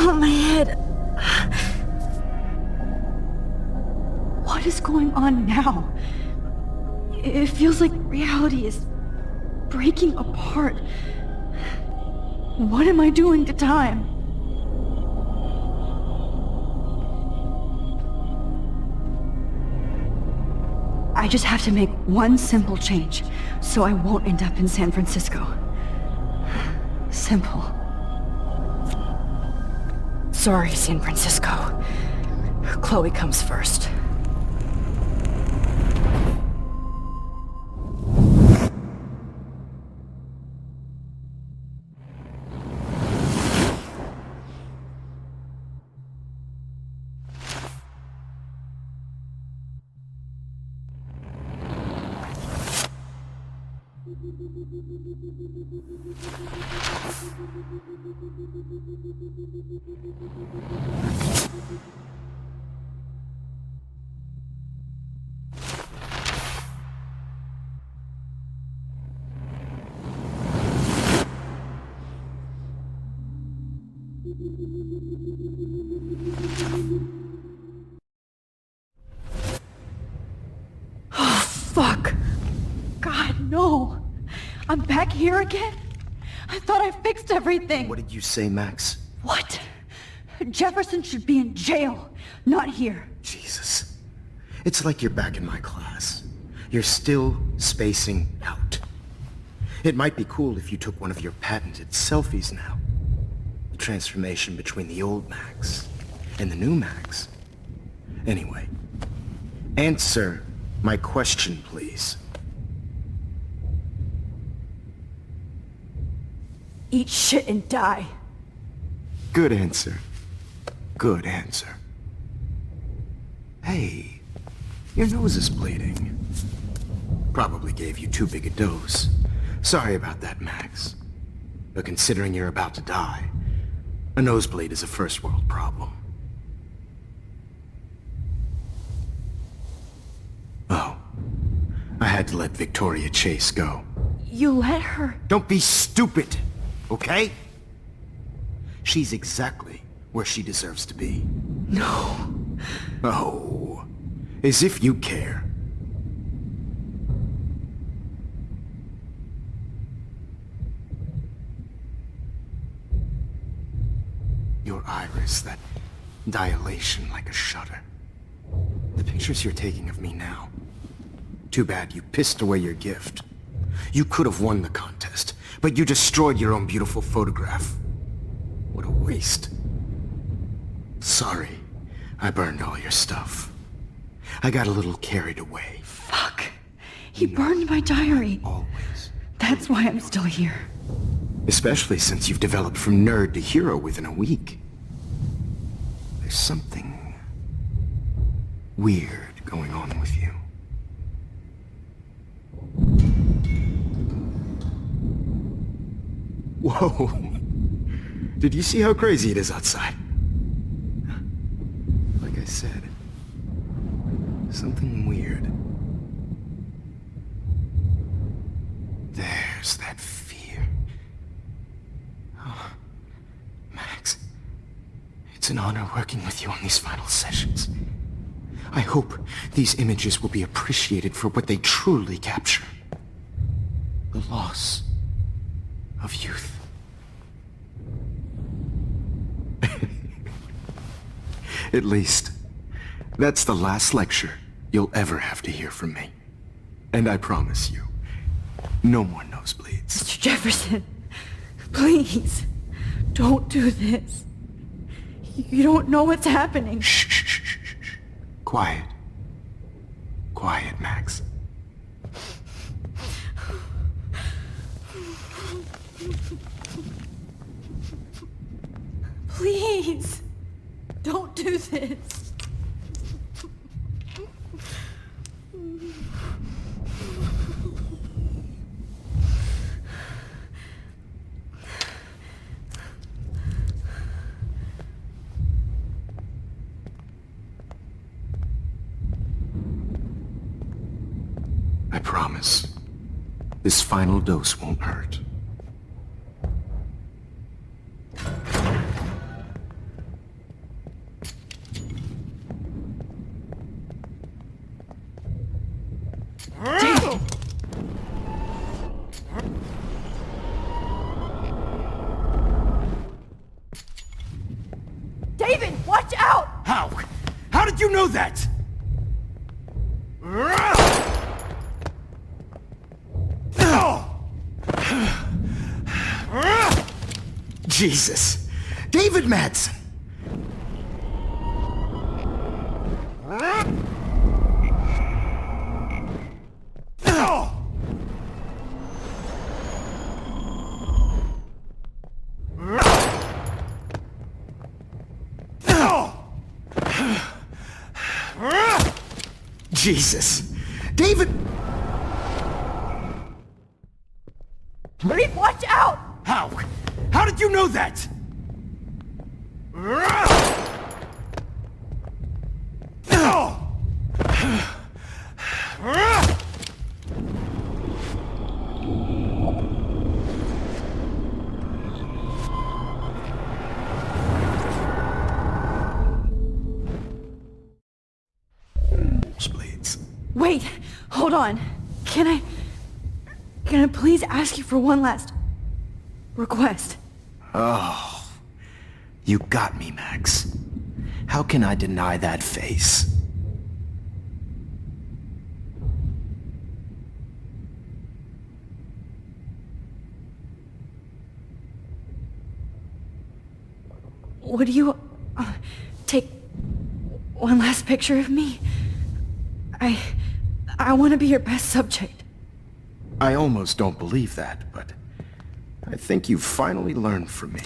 Oh, my head. What is going on now? It feels like reality is breaking apart. What am I doing to time? I just have to make one simple change, so I won't end up in San Francisco. Simple. Sorry, San Francisco. Chloe comes first. Oh, fuck. God, no. I'm back here again? I thought I fixed everything. What did you say, Max? What? Jefferson should be in jail, not here. Jesus. It's like you're back in my class. You're still spacing out. It might be cool if you took one of your patented selfies now. The transformation between the old Max and the new Max. Anyway, answer my question, please. Eat shit and die. Good answer. Good answer. Hey, your nose is bleeding. Probably gave you too big a dose. Sorry about that, Max. But considering you're about to die, a nosebleed is a first world problem. Oh, I had to let Victoria Chase go. You let her? Don't be stupid, okay? She's exactly where she deserves to be. No. Oh, as if you care. Your iris, that dilation like a shutter. The pictures you're taking of me now. Too bad you pissed away your gift. You could have won the contest, but you destroyed your own beautiful photograph. What a waste. Sorry, I burned all your stuff. I got a little carried away. Fuck. He burned my diary. Always. That's why I'm still here. Especially since you've developed from nerd to hero within a week. There's something weird going on with you. Whoa! Did you see how crazy it is outside? Like I said, something weird. There's that fear. Oh, Max, it's an honor working with you on these final sessions. I hope these images will be appreciated for what they truly capture. The loss of youth. At least, that's the last lecture you'll ever have to hear from me. And I promise you, no more nosebleeds. Mr. Jefferson, please, don't do this. You don't know what's happening. Shh, shh, shh, shh, shh. Quiet. Quiet, Max. Please, don't do this. I promise, this final dose won't hurt. know that? Jesus. David Madsen. Jesus. David... Reed, watch out! How? How did you know that? Blades. Wait, hold on. Can I please ask you for one last request? Oh, you got me, Max. How can I deny that face? Would you take one last picture of me? I want to be your best subject. I almost don't believe that, but I think you've finally learned from me.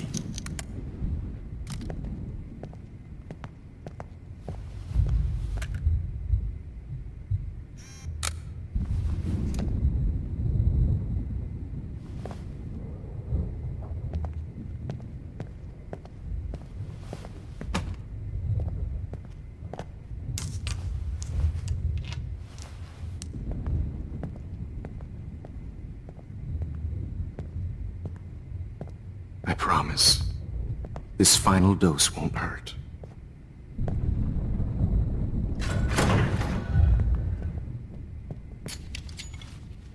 I promise. This final dose won't hurt.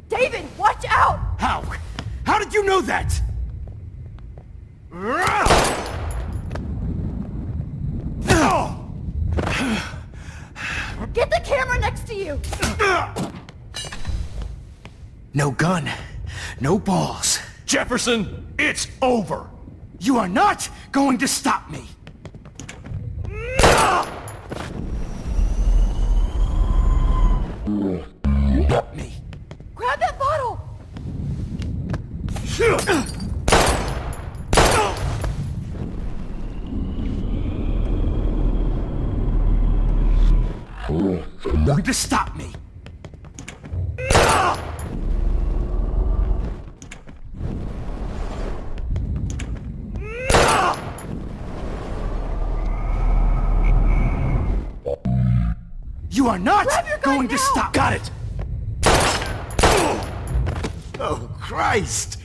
David, watch out! How? How did you know that? Get the camera next to you! No gun. No balls. Jefferson, it's over! You are not going to stop me! Me. Grab that bottle! Going to stop me! You are not going to stop! Got it! Oh, Christ!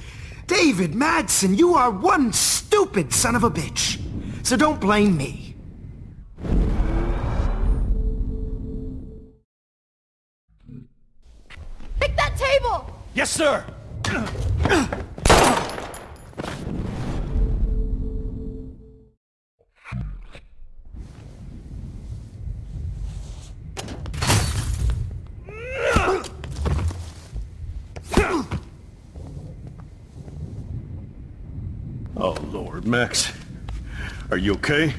David Madsen, you are one stupid son of a bitch. So don't blame me. Pick that table! Yes, sir! Oh, Lord, Max. Are you okay?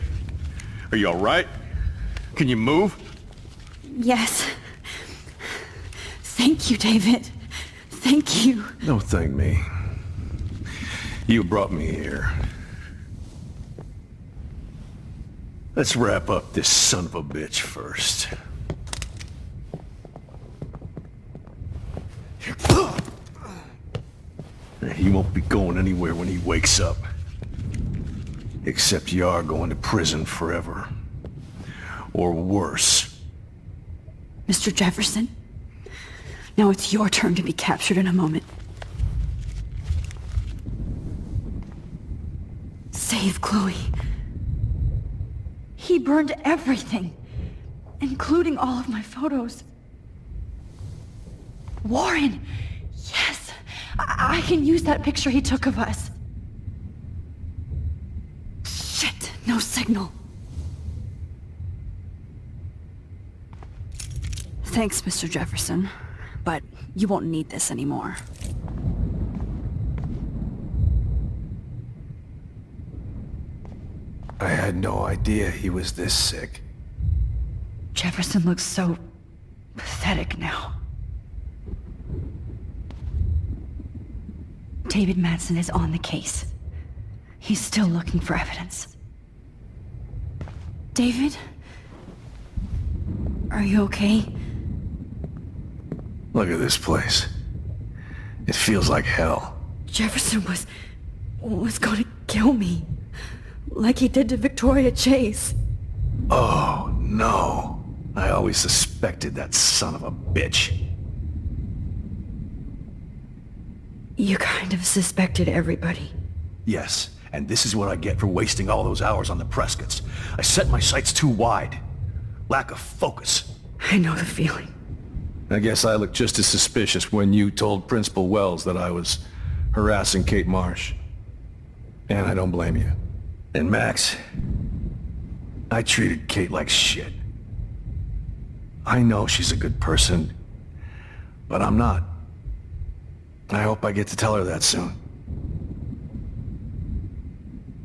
Are you all right? Can you move? Yes. Thank you, David. Thank you. Don't thank me. You brought me here. Let's wrap up this son of a bitch first. He won't be going anywhere when he wakes up. Except you are going to prison forever. Or worse. Mr. Jefferson, now it's your turn to be captured in a moment. Save Chloe. He burned everything, including all of my photos. Warren! Yes! I can use that picture he took of us. Shit! No signal. Thanks, Mr. Jefferson. But you won't need this anymore. I had no idea he was this sick. Jefferson looks so pathetic now. David Madsen is on the case. He's still looking for evidence. David? Are you okay? Look at this place. It feels like hell. Jefferson was going to kill me. Like he did to Victoria Chase. Oh, no. I always suspected that son of a bitch. You kind of suspected everybody. Yes, and this is what I get for wasting all those hours on the Prescotts. I set my sights too wide. Lack of focus. I know the feeling. I guess I looked just as suspicious when you told Principal Wells that I was harassing Kate Marsh. And I don't blame you. And Max, I treated Kate like shit. I know she's a good person, but I'm not. I hope I get to tell her that soon.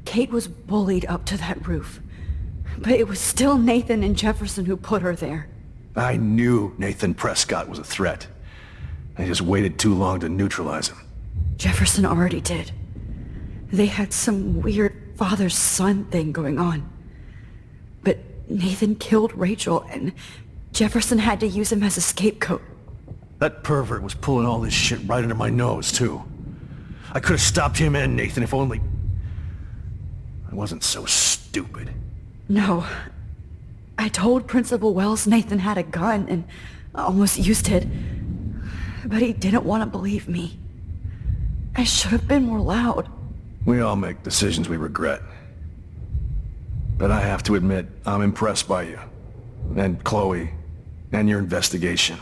Kate was bullied up to that roof. But it was still Nathan and Jefferson who put her there. I knew Nathan Prescott was a threat. I just waited too long to neutralize him. Jefferson already did. They had some weird father-son thing going on. But Nathan killed Rachel, and Jefferson had to use him as a scapegoat. That pervert was pulling all this shit right under my nose, too. I could have stopped him and Nathan if only... I wasn't so stupid. No. I told Principal Wells Nathan had a gun and almost used it. But he didn't want to believe me. I should have been more loud. We all make decisions we regret. But I have to admit, I'm impressed by you. And Chloe. And your investigation.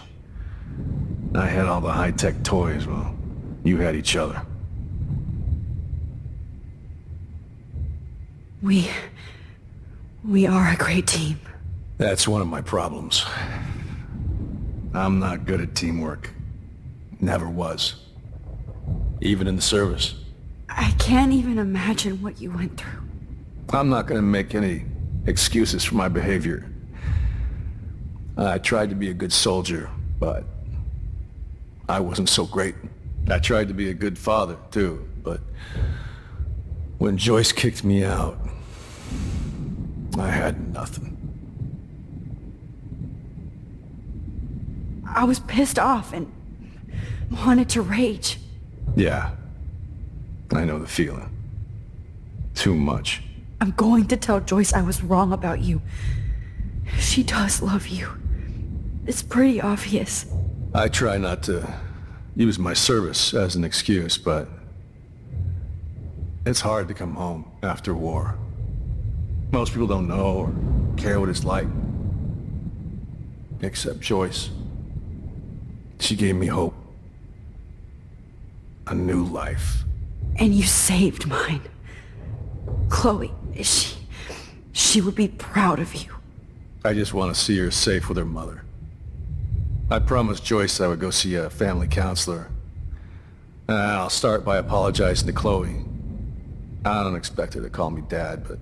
I had all the high-tech toys, well, you had each other. We are a great team. That's one of my problems. I'm not good at teamwork. Never was. Even in the service. I can't even imagine what you went through. I'm not gonna make any excuses for my behavior. I tried to be a good soldier, but I wasn't so great. I tried to be a good father, too, but when Joyce kicked me out, I had nothing. I was pissed off and wanted to rage. Yeah, I know the feeling. Too much. I'm going to tell Joyce I was wrong about you. She does love you. It's pretty obvious. I try not to use my service as an excuse, but it's hard to come home after war. Most people don't know or care what it's like. Except Joyce. She gave me hope. A new life. And you saved mine. Chloe, she would be proud of you. I just want to see her safe with her mother. I promised Joyce I would go see a family counselor. And I'll start by apologizing to Chloe. I don't expect her to call me Dad, but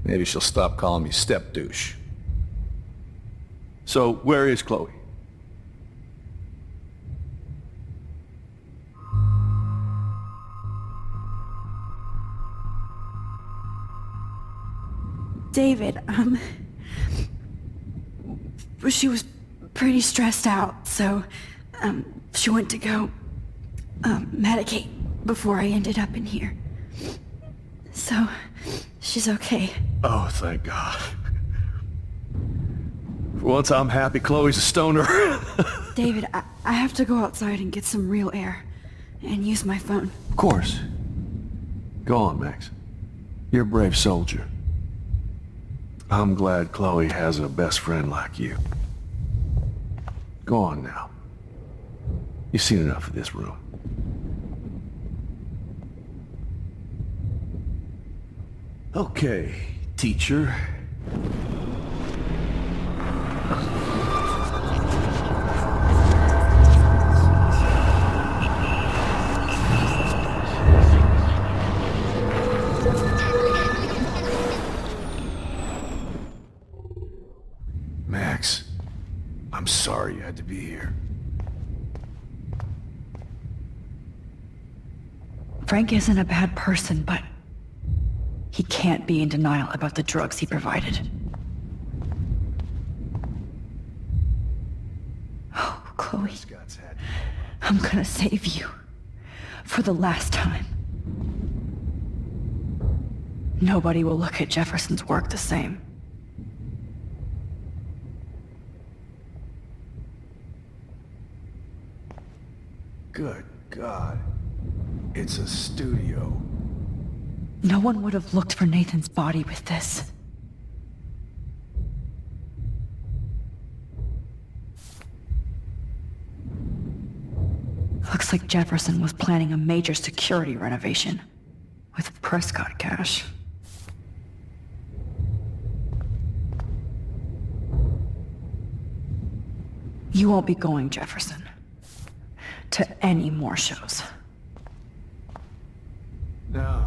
maybe she'll stop calling me step-douche. So, where is Chloe? David, she was pretty stressed out, so, she went to go, medicate before I ended up in here. So, she's okay. Oh, thank God. For once I'm happy Chloe's a stoner. David, I have to go outside and get some real air, and use my phone. Of course. Go on, Max. You're a brave soldier. I'm glad Chloe has a best friend like you. Go on now. You've seen enough of this room. Okay, teacher. Frank isn't a bad person, but he can't be in denial about the drugs he provided. Oh, Chloe. I'm gonna save you. For the last time. Nobody will look at Jefferson's work the same. Good God. It's a studio. No one would have looked for Nathan's body with this. Looks like Jefferson was planning a major security renovation with Prescott cash. You won't be going, Jefferson, to any more shows. No.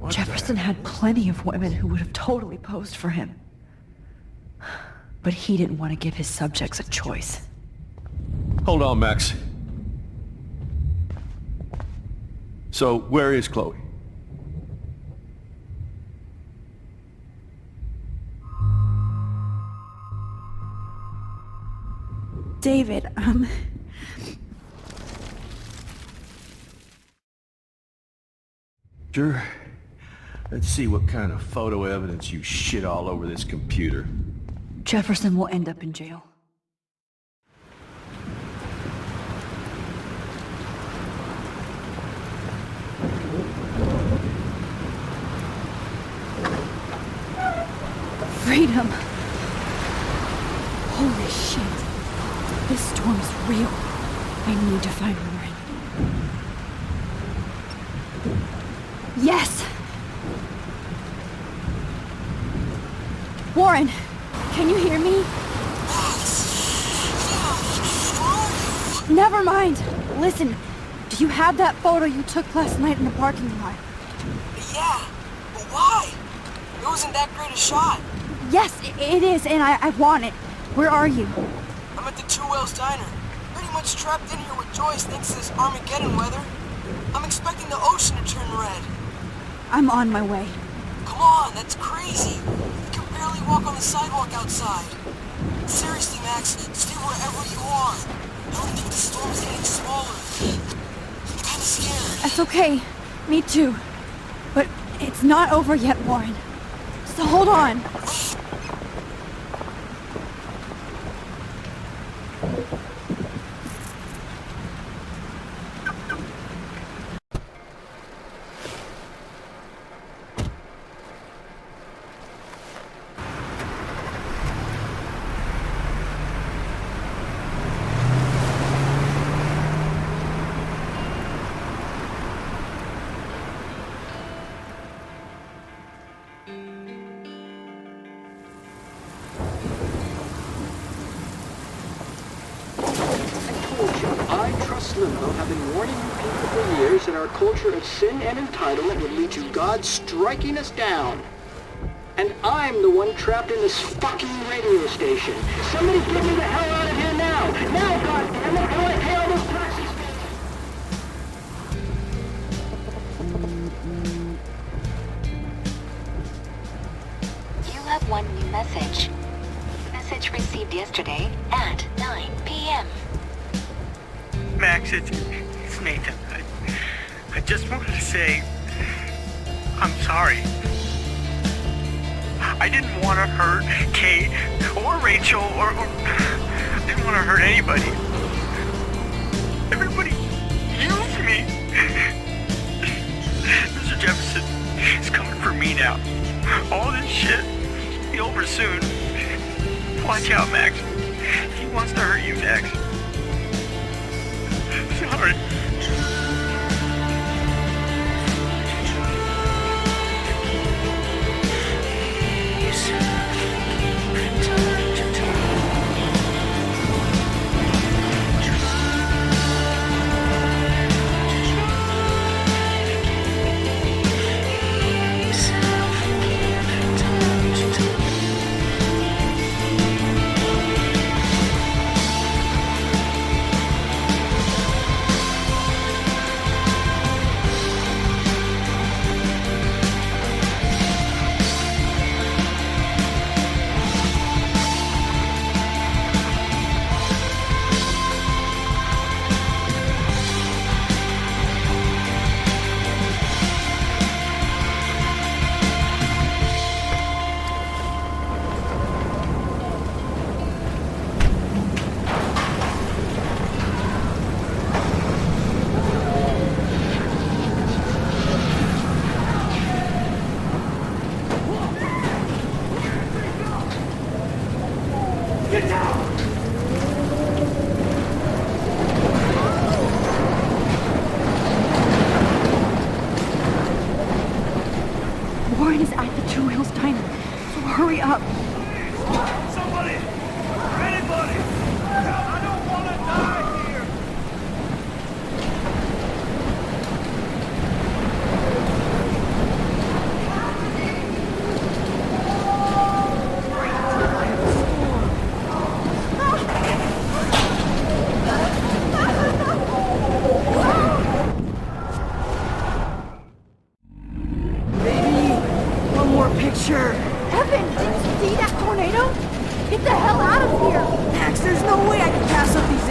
Jefferson had plenty of women who would have totally posed for him. But he didn't want to give his subjects a choice. Hold on, Max. So, where is Chloe? David, Sure. Let's see what kind of photo evidence you shit all over this computer. Jefferson will end up in jail. Freedom! Holy shit. This storm is real. I need to find Warren. Yes! Warren, can you hear me? Never mind. Listen, do you have that photo you took last night in the parking lot? Yeah, but why? It wasn't that great a shot. Yes, it is, and I want it. Where are you? I'm at the Two Whales Diner. Pretty much trapped in here with Joyce thanks to this Armageddon weather. I'm expecting the ocean to turn red. I'm on my way. Come on, that's crazy. You can barely walk on the sidewalk outside. Seriously, Max, stay wherever you are. I don't think the storm is getting smaller. I'm kinda scared. That's okay. Me too. But it's not over yet, Warren. So hold on. Have been warning you people for years that our culture of sin and entitlement would lead to God striking us down. And I'm the one trapped in this fucking radio station. Somebody get me the hell out of here now! Now, goddammit, I want to pay all those taxes! You have one new message. Message received yesterday at 9 p.m. Max, it's Nathan. I just wanted to say, I'm sorry. I didn't want to hurt Kate or Rachel or I didn't want to hurt anybody. Everybody used me. Mr. Jefferson is coming for me now. All this shit will be over soon. Watch out, Max. He wants to hurt you next. Sorry.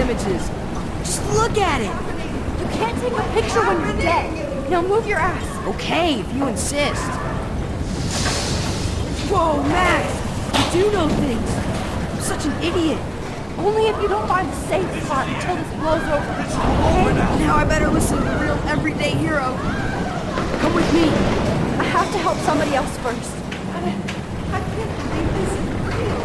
images. Just look at it. You can't take a picture when you're dead. Now move your ass. Okay, if you insist. Whoa, Max! You do know things. I'm such an idiot. Only if you don't find a safe spot until this blows over. Okay? Now I better listen to the real everyday hero. Come with me. I have to help somebody else first. I can't believe this is real.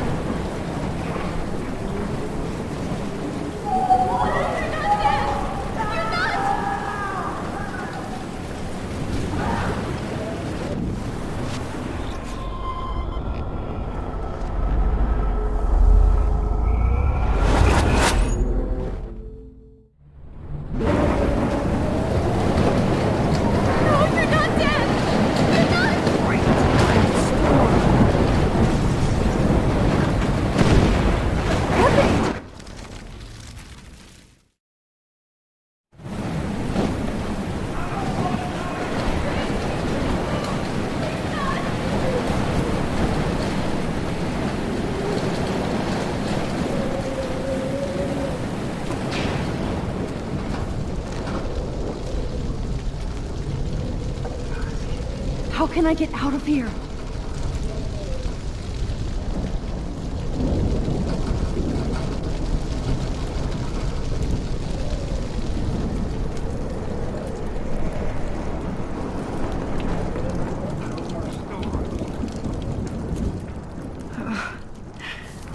How can I get out of here?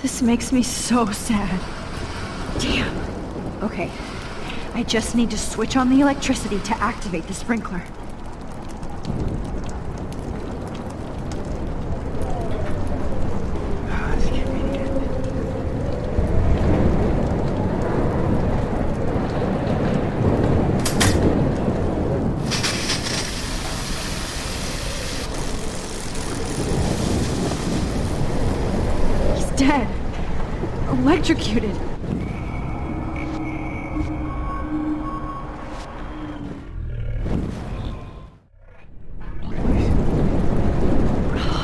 This makes me so sad. Damn. Okay. I just need to switch on the electricity to activate the sprinkler. Dead. Electrocuted.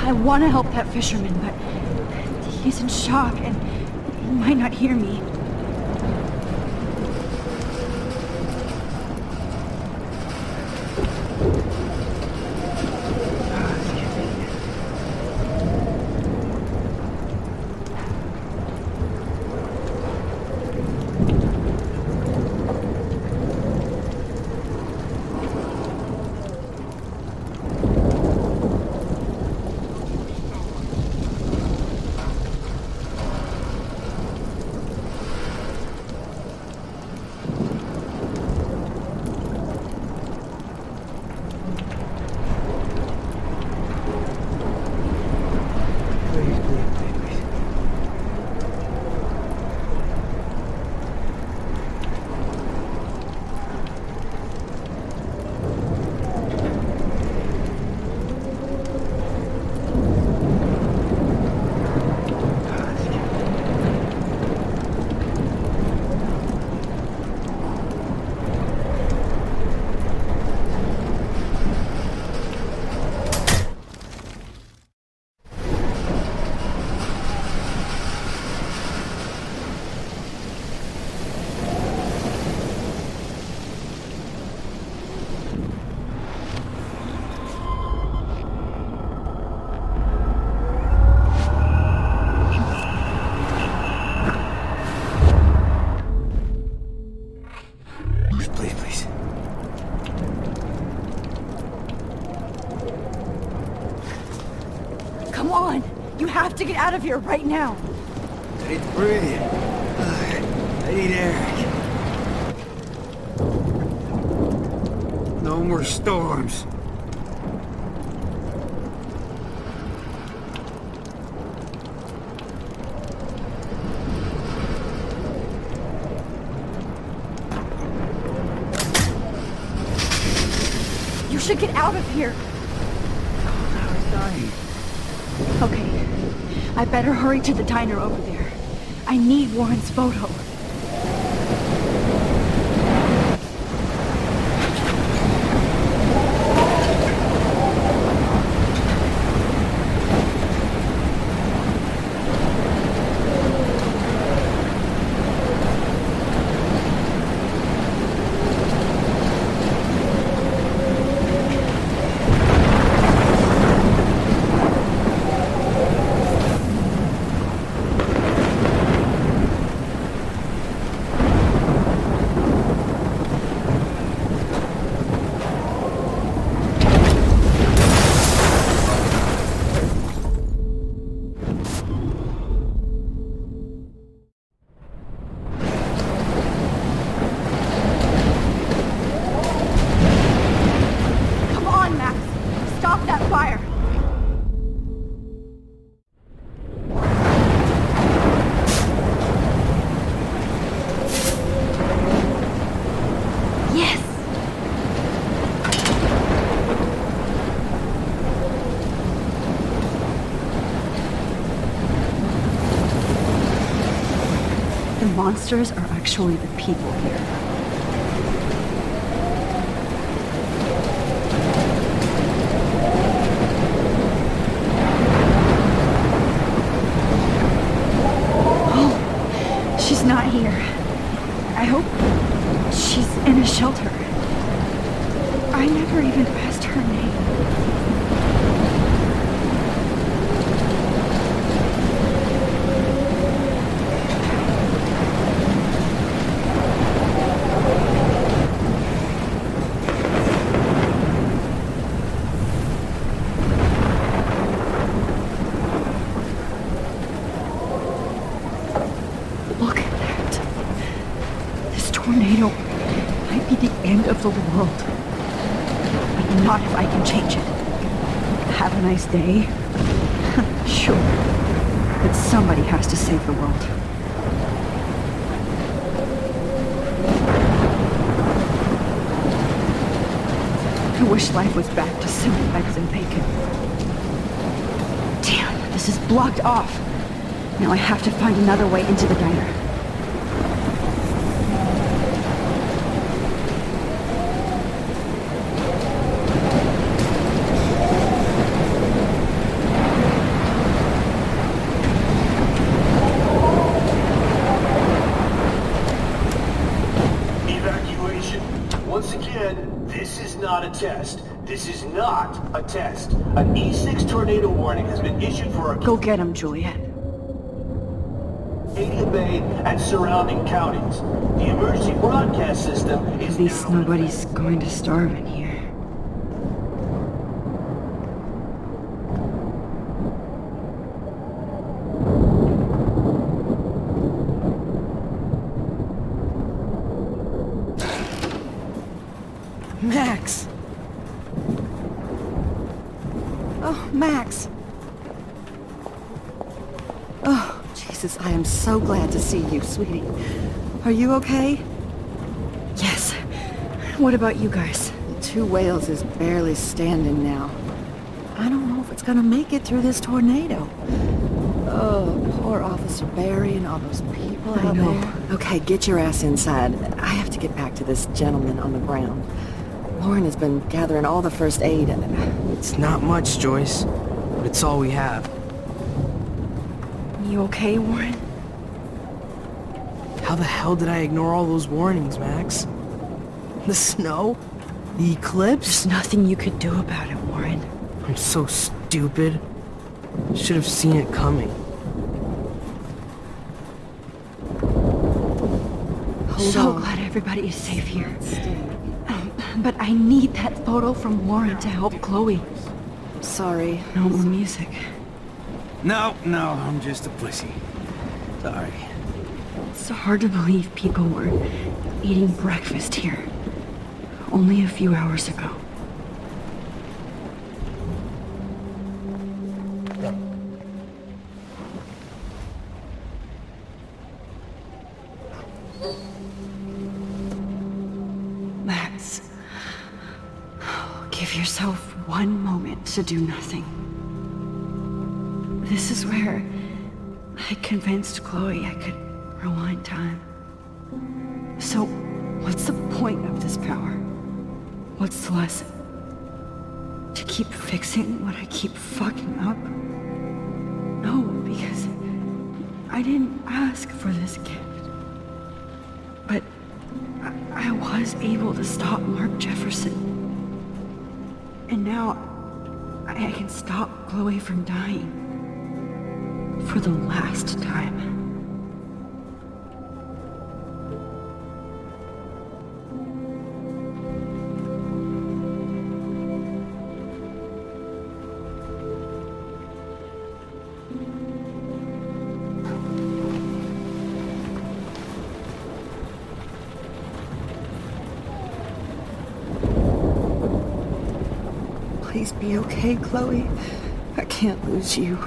I want to help that fisherman, but he's in shock and he might not hear me. Come on! You have to get out of here right now! I need to breathe. I need air. No more storms. You should get out of here! Okay, I better hurry to the diner over there. I need Warren's photo. monsters are actually the people here. Oh, she's not here. I hope she's in a shelter. I never even asked her name. Look at that. This tornado might be the end of the world. But not if I can change it. Have a nice day. Sure. But somebody has to save the world. I wish life was back to simple eggs and bacon. Damn, this is blocked off. Now I have to find another way into the diner. Evacuation. Once again, this is not a test. This is not a test. An E6 tornado warning has been issued for Go get him, Juliet. Arcadia Bay and surrounding counties. The emergency broadcast system is At least nobody's going to starve in here. Max! Oh, Max! Oh, Jesus, I am so glad to see you, sweetie. Are you okay? Yes. What about you guys? The Two Whales is barely standing now. I don't know if it's gonna make it through this tornado. Oh, poor Officer Barry and all those people out there. Okay, get your ass inside. I have to get back to this gentleman on the ground. Lauren has been gathering all the first aid. It's not much, Joyce, but it's all we have. You okay, Warren? How the hell did I ignore all those warnings, Max? The snow? The eclipse? There's nothing you could do about it, Warren. I'm so stupid. Should have seen it coming. So glad everybody is safe here. But I need that photo from Warren to help Chloe. Sorry. No more music. No, I'm just a pussy. Sorry. It's hard to believe people were eating breakfast here only a few hours ago. Max, give yourself one moment to do nothing. This is where I convinced Chloe I could rewind time. So, what's the point of this power? What's the lesson? To keep fixing what I keep fucking up? No, because I didn't ask for this gift. But I was able to stop Mark Jefferson. And now I can stop Chloe from dying. For the last time. Please be okay, Chloe. I can't lose you.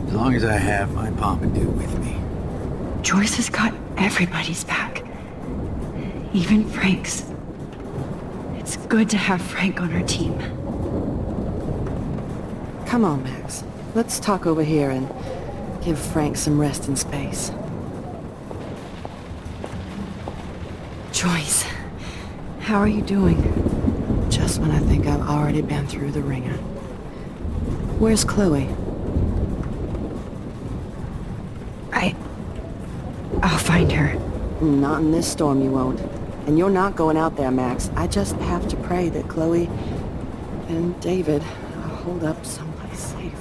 As long as I have my Pompidou with me. Joyce has got everybody's back. Even Frank's. It's good to have Frank on our team. Come on, Max. Let's talk over here and Give Frank some rest and space. Joyce, how are you doing? Just when I think I've already been through the ringer. Where's Chloe? I'll find her. Not in this storm, you won't. And you're not going out there, Max. I just have to pray that Chloe and David hold up someplace safe.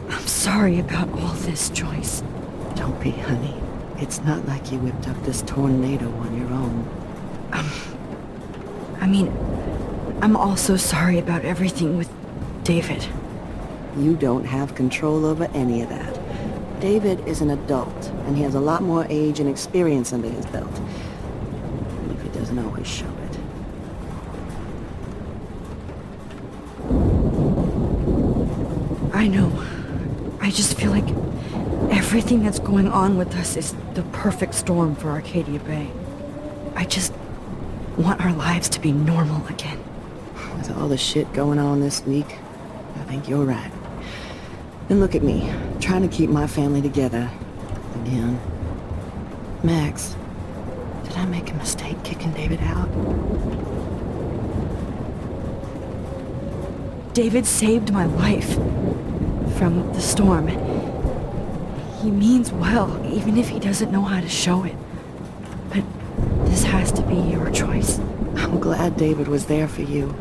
I'm sorry about all this, Joyce. Don't be, honey. It's not like you whipped up this tornado on your own. I mean, I'm also sorry about everything with David. You don't have control over any of that. David is an adult, and he has a lot more age and experience under his belt. Even if he doesn't always show it. I know. I just feel like everything that's going on with us is the perfect storm for Arcadia Bay. I just want our lives to be normal again. With all the shit going on this week, I think you're right. And look at me, trying to keep my family together. Again. Max, did I make a mistake kicking David out? David saved my life from the storm. He means well, even if he doesn't know how to show it. But this has to be your choice. I'm glad David was there for you,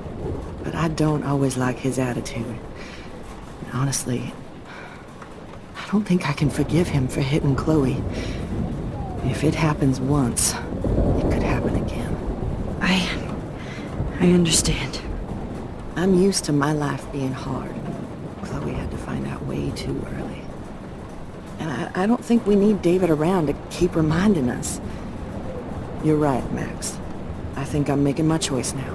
but I don't always like his attitude. And honestly, I don't think I can forgive him for hitting Chloe. If it happens once, it could happen again. I understand. I'm used to my life being hard. Chloe had to find out way too early. And I don't think we need David around to keep reminding us. You're right, Max. I think I'm making my choice now.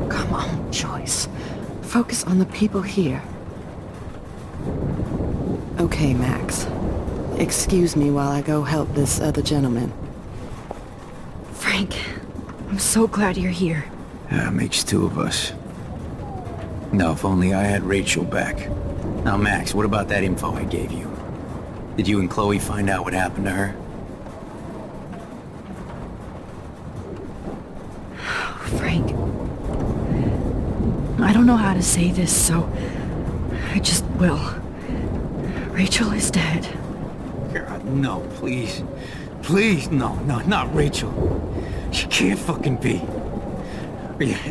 Come on, Joyce. Focus on the people here. Okay, Max. Excuse me while I go help this other gentleman. Frank, I'm so glad you're here. Yeah, makes two of us. Now, if only I had Rachel back. Now, Max, what about that info I gave you? Did you and Chloe find out what happened to her? Frank, I don't know how to say this, so I just will. Rachel is dead. God, no, please. Please, no, not Rachel. She can't fucking be.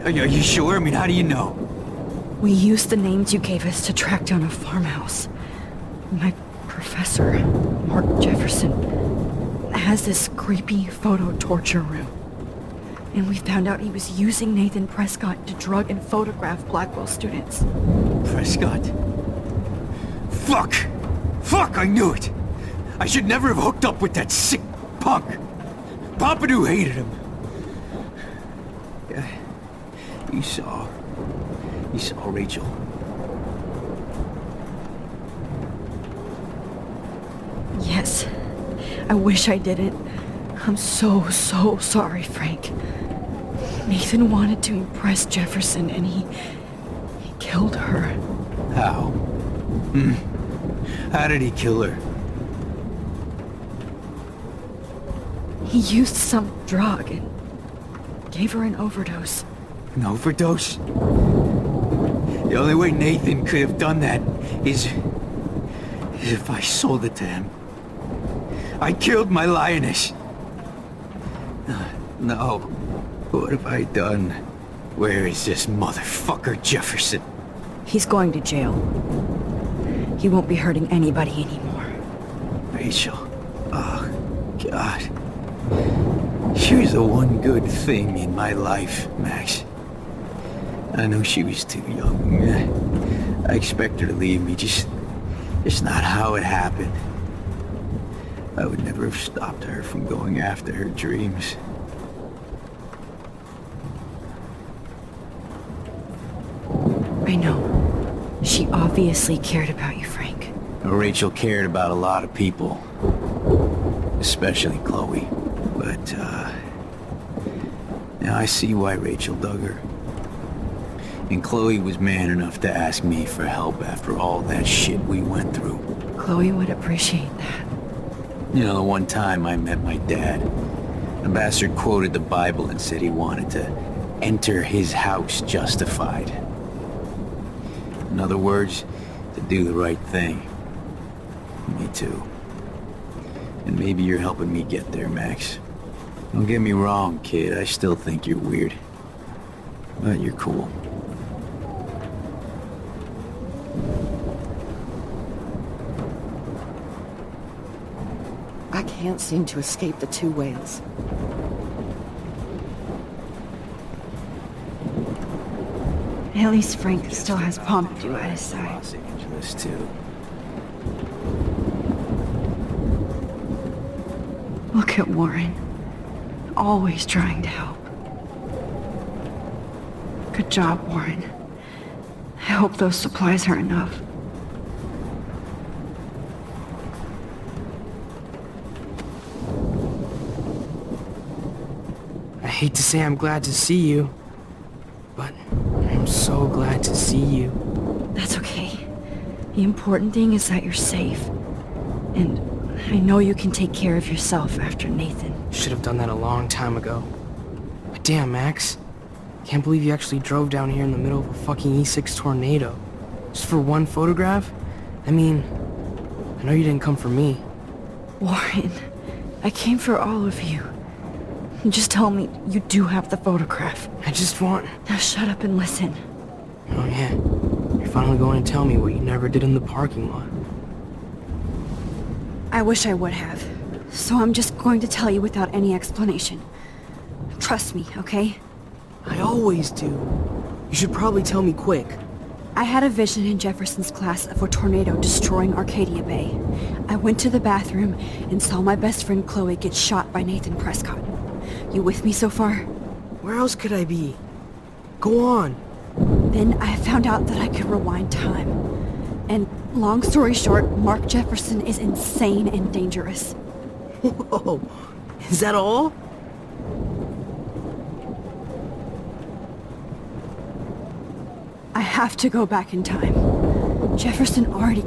Are you sure? I mean, how do you know? We used the names you gave us to track down a farmhouse. My professor, Mark Jefferson, has this creepy photo torture room. And we found out he was using Nathan Prescott to drug and photograph Blackwell students. Prescott? Fuck! Fuck, I knew it! I should never have hooked up with that sick punk! Pompidou hated him. Yeah, you saw Rachel. Yes. I wish I didn't. I'm so sorry, Frank. Nathan wanted to impress Jefferson, and he killed her. How? How did he kill her? He used some drug and gave her an overdose. An overdose? The only way Nathan could have done that is if I sold it to him. I killed my lioness. No. What have I done? Where is this motherfucker Jefferson? He's going to jail. He won't be hurting anybody anymore. Rachel. Oh, God. She was the one good thing in my life, Max. I know she was too young. I expect her to leave me, just not how it happened. I would never have stopped her from going after her dreams. I know. She obviously cared about you, Frank. Rachel cared about a lot of people. Especially Chloe. But, Now I see why Rachel dug her. And Chloe was man enough to ask me for help after all that shit we went through. Chloe would appreciate that. You know, the one time I met my dad, the bastard quoted the Bible and said he wanted to enter his house justified. In other words, to do the right thing. Me too. And maybe you're helping me get there, Max. Don't get me wrong, kid. I still think you're weird. But you're cool. I can't seem to escape the two whales. At least Frank still has Pompidou at his side. Los Angeles, too. Look at Warren. Always trying to help. Good job, Warren. I hope those supplies are enough. I hate to say I'm glad to see you, but I'm so glad to see you. That's okay. The important thing is that you're safe. And I know you can take care of yourself after Nathan. Should have done that a long time ago. But damn, Max. Can't believe you actually drove down here in the middle of a fucking E6 tornado. Just for one photograph? I mean, I know you didn't come for me. Warren, I came for all of you. Just tell me you do have the photograph. I just want... Now shut up and listen. Oh yeah, you're finally going to tell me what you never did in the parking lot. I wish I would have. So I'm just going to tell you without any explanation. Trust me, okay? I always do. You should probably tell me quick. I had a vision in Jefferson's class of a tornado destroying Arcadia Bay. I went to the bathroom and saw my best friend Chloe get shot by Nathan Prescott. You with me so far? Where else could I be? Go on. Then I found out that I could rewind time. And long story short, Mark Jefferson is insane and dangerous. Whoa, is that all? I have to go back in time. Jefferson already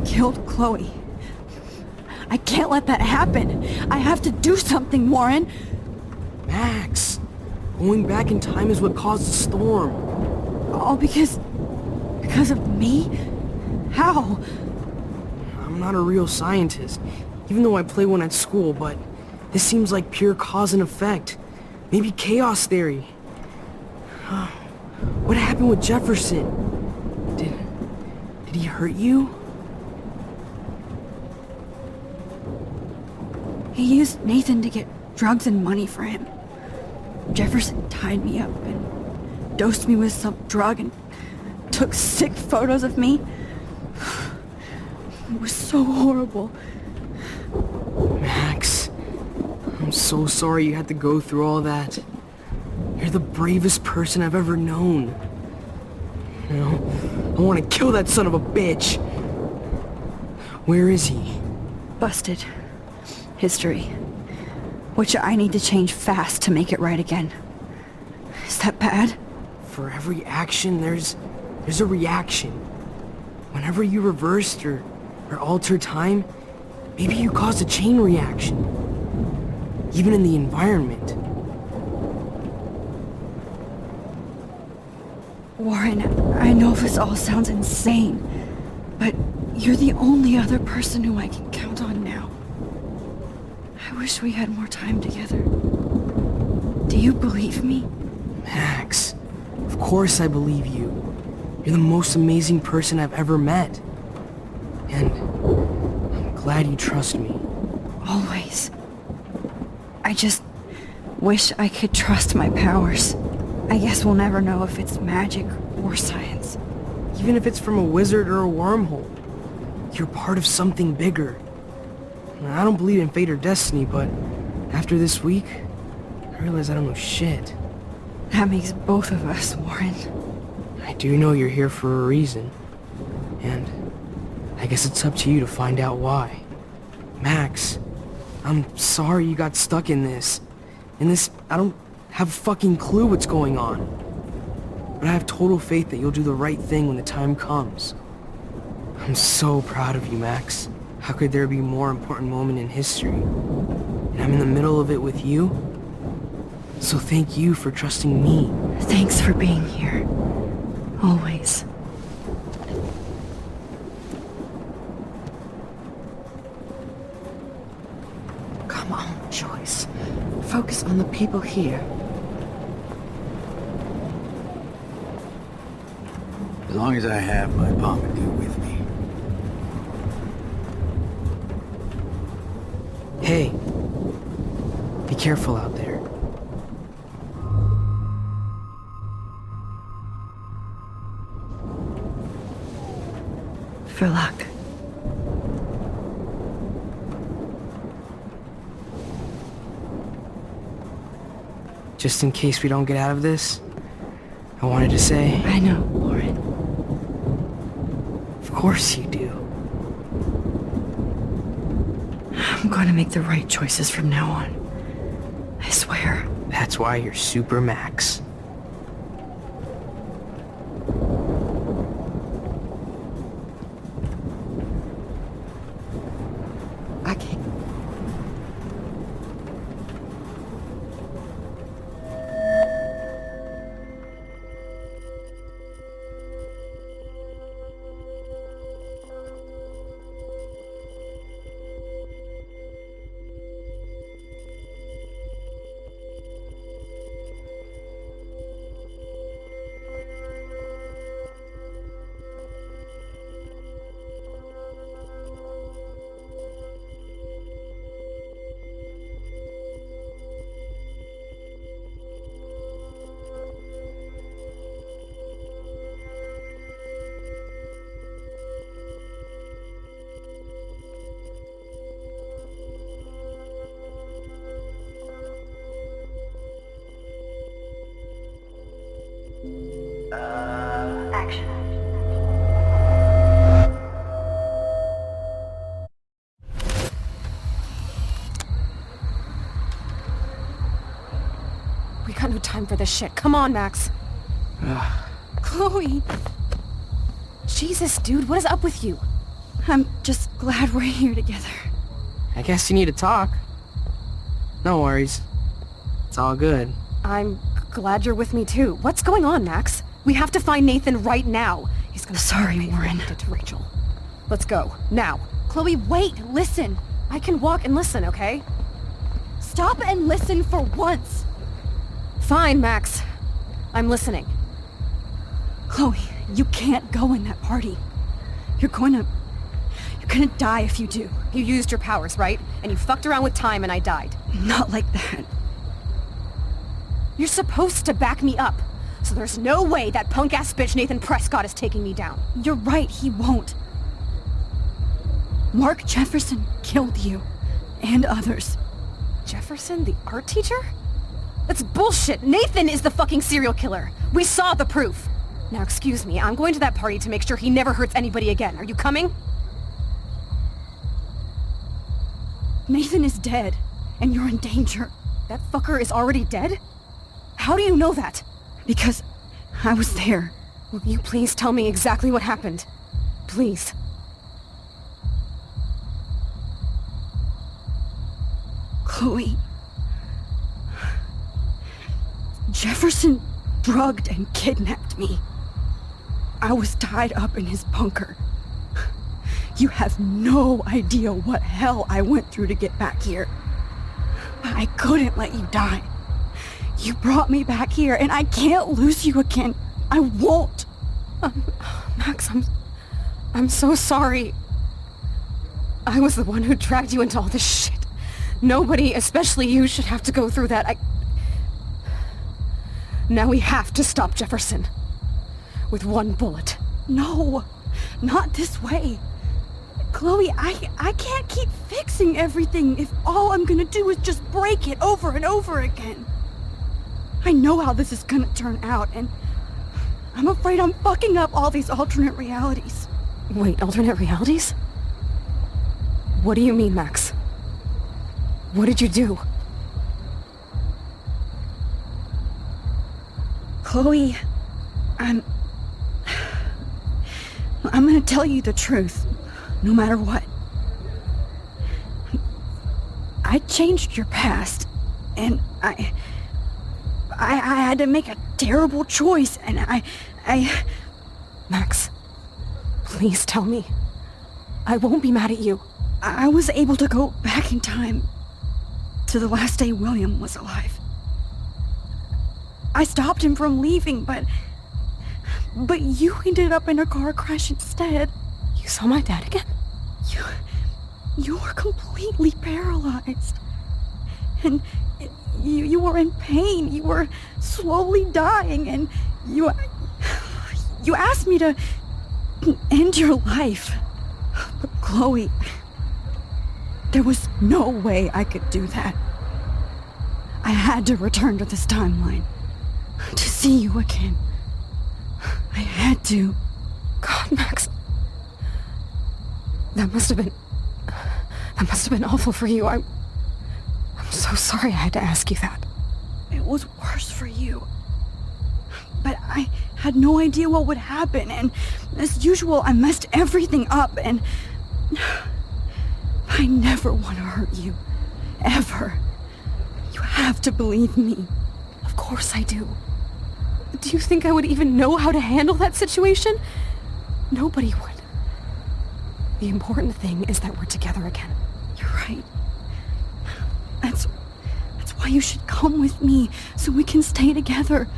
killed Chloe. I can't let that happen. I have to do something, Warren. Max, going back in time is what caused the storm. All because of me? How? I'm not a real scientist, even though I play one at school, but this seems like pure cause and effect. Maybe chaos theory. What happened with Jefferson? Did he hurt you? He used Nathan to get drugs and money for him. Jefferson tied me up and dosed me with some drug and took sick photos of me. It was so horrible. Max, I'm so sorry you had to go through all that. You're the bravest person I've ever known. You know, I want to kill that son of a bitch. Where is he? Busted. History. Which I need to change fast to make it right again. Is that bad? For every action, there's a reaction. Whenever you reversed or altered time, maybe you caused a chain reaction. Even in the environment. Warren, I know this all sounds insane, but you're the only other person who I can count on now. I wish we had more time together. Do you believe me? Max, of course I believe you. You're the most amazing person I've ever met. And I'm glad you trust me. Always. I just wish I could trust my powers. I guess we'll never know if it's magic or science. Even if it's from a wizard or a wormhole, you're part of something bigger. I don't believe in fate or destiny, but after this week, I realize I don't know shit. That makes both of us, Warren. I do know you're here for a reason. And I guess it's up to you to find out why. Max, I'm sorry you got stuck in this. In this, I don't have a fucking clue what's going on. But I have total faith that you'll do the right thing when the time comes. I'm so proud of you, Max. How could there be a more important moment in history? And I'm in the middle of it with you. So thank you for trusting me. Thanks for being here. Always. Come on, Joyce. Focus on the people here. As long as I have my Pompidou with me. Hey, be careful out there. For luck. Just in case we don't get out of this, I wanted to say... I know, Warren. Of course you do. I'm going to make the right choices from now on. I swear. That's why you're Super Max. I can't. Action. We got no time for this shit. Come on, Max. Chloe! Jesus, dude, what is up with you? I'm just glad we're here together. I guess you need to talk. No worries. It's all good. I'm glad you're with me too. What's going on, Max? We have to find Nathan right now. He's gonna Sorry, Warren. to Rachel. Let's go. Now. Chloe, wait! Listen! I can walk and listen, okay? Stop and listen for once! Fine, Max. I'm listening. Chloe, you can't go in that party. You're gonna die if you do. You used your powers, right? And you fucked around with time and I died. Not like that. You're supposed to back me up. So there's no way that punk-ass bitch Nathan Prescott is taking me down. You're right, he won't. Mark Jefferson killed you. And others. Jefferson, the art teacher? That's bullshit! Nathan is the fucking serial killer! We saw the proof! Now excuse me, I'm going to that party to make sure he never hurts anybody again. Are you coming? Nathan is dead, and you're in danger. That fucker is already dead? How do you know that? Because I was there. Will you please tell me exactly what happened? Please. Chloe. Jefferson drugged and kidnapped me. I was tied up in his bunker. You have no idea what hell I went through to get back here. But I couldn't let you die. You brought me back here, and I can't lose you again. I won't. Max, I'm so sorry. I was the one who dragged you into all this shit. Nobody, especially you, should have to go through that. Now we have to stop Jefferson. With one bullet. No, not this way. Chloe, I can't keep fixing everything if all I'm gonna do is just break it over and over again. I know how this is gonna turn out, and I'm afraid I'm fucking up all these alternate realities. Wait, alternate realities? What do you mean, Max? What did you do? Chloe, I'm gonna tell you the truth, no matter what. I changed your past, and I had to make a terrible choice, and I... Max, please tell me. I won't be mad at you. I was able to go back in time to the last day William was alive. I stopped him from leaving, but you ended up in a car crash instead. You saw my dad again? You were completely paralyzed. And you were in pain. You were slowly dying, and you asked me to end your life. But Chloe, there was no way I could do that. I had to return to this timeline to see you again. I had to. God, Max. That must have been awful for you. I'm so sorry I had to ask you that. It was worse for you. But I had no idea what would happen, and as usual, I messed everything up, and I never want to hurt you. Ever. You have to believe me. Of course I do. Do you think I would even know how to handle that situation? Nobody would. The important thing is that we're together again. You're right. That's why you should come with me, so we can stay together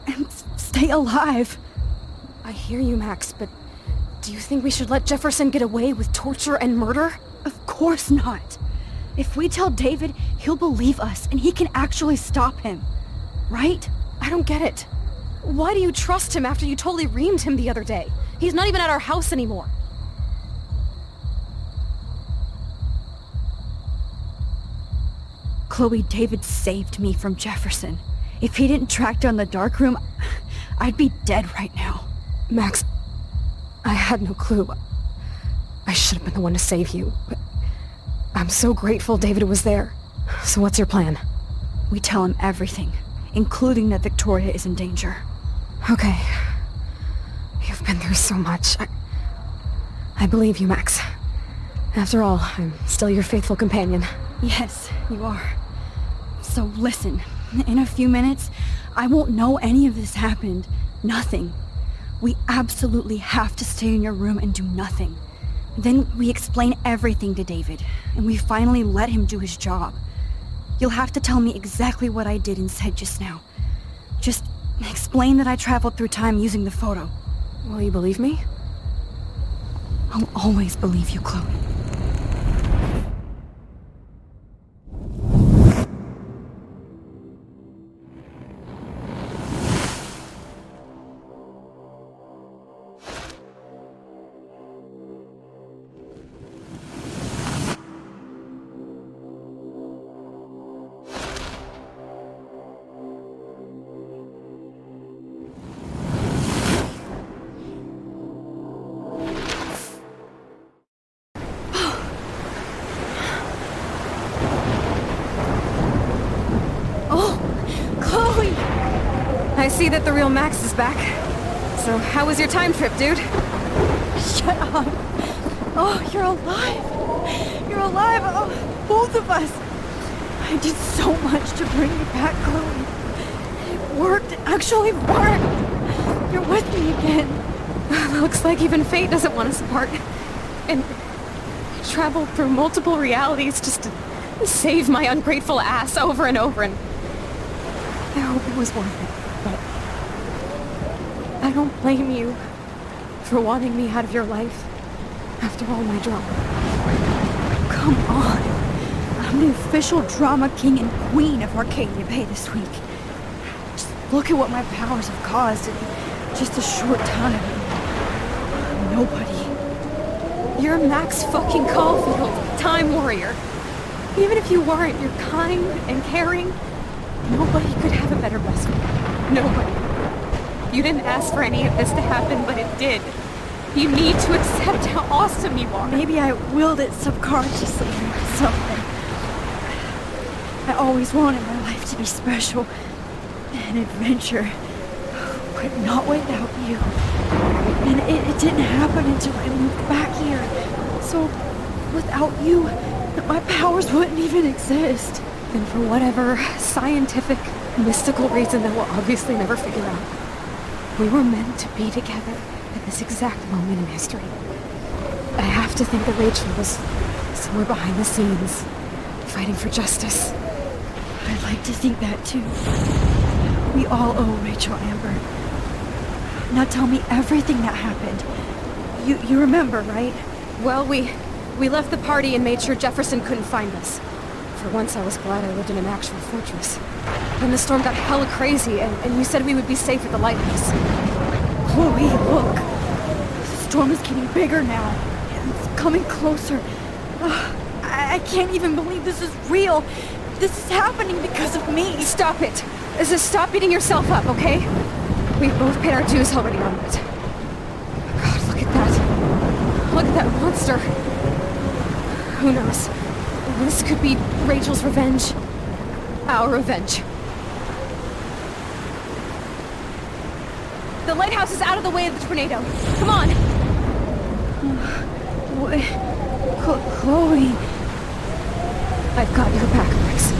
and stay alive. I hear you, Max, but do you think we should let Jefferson get away with torture and murder? Of course not. If we tell David, he'll believe us, and he can actually stop him. Right? I don't get it. Why do you trust him after you totally reamed him the other day? He's not even at our house anymore. Chloe, David saved me from Jefferson. If he didn't track down the dark room, I'd be dead right now. Max, I had no clue. I should have been the one to save you, but I'm so grateful David was there. So what's your plan? We tell him everything, including that Victoria is in danger. Okay. You've been through so much. I believe you, Max. After all, I'm still your faithful companion. Yes, you are. So listen, in a few minutes, I won't know any of this happened. Nothing. We absolutely have to stay in your room and do nothing. Then we explain everything to David, and we finally let him do his job. You'll have to tell me exactly what I did and said just now. Just explain that I traveled through time using the photo. Will you believe me? I'll always believe you, Chloe. I see that the real Max is back. So how was your time trip, dude? Shut up. Oh, you're alive. You're alive. Oh, both of us. I did so much to bring you back, Chloe. It worked. It actually worked. You're with me again. Looks like even fate doesn't want us apart. And I traveled through multiple realities just to save my ungrateful ass over and over, and I hope it was worth it. But I don't blame you for wanting me out of your life after all my drama. Come on. I'm the official drama king and queen of Arcadia Bay this week. Just look at what my powers have caused in just a short time. Nobody. You're Max fucking Caulfield, Time Warrior. Even if you weren't, you're kind and caring. Nobody could have a better best friend. Nobody. You didn't ask for any of this to happen, but it did. You need to accept how awesome you are. Maybe I willed it subconsciously to myself. I always wanted my life to be special. An adventure. But not without you. And it didn't happen until I moved back here. So, without you, my powers wouldn't even exist. And for whatever scientific, mystical reason that we'll obviously never figure out, we were meant to be together at this exact moment in history. I have to think that Rachel was somewhere behind the scenes, fighting for justice. I'd like to think that too. We all owe Rachel Amber. Now tell me everything that happened. You remember, right? Well, we left the party and made sure Jefferson couldn't find us. For once I was glad I lived in an actual fortress. Then the storm got hella crazy and you said we would be safe at the lighthouse. Chloe, look. The storm is getting bigger now. It's coming closer. I can't even believe this is real. This is happening because of me. Stop it. Stop beating yourself up, okay? We've both paid our dues already on it. God, look at that. Look at that monster. Who knows? This could be Rachel's revenge. Our revenge. The lighthouse is out of the way of the tornado. Come on! Chloe... I've got your back, Max.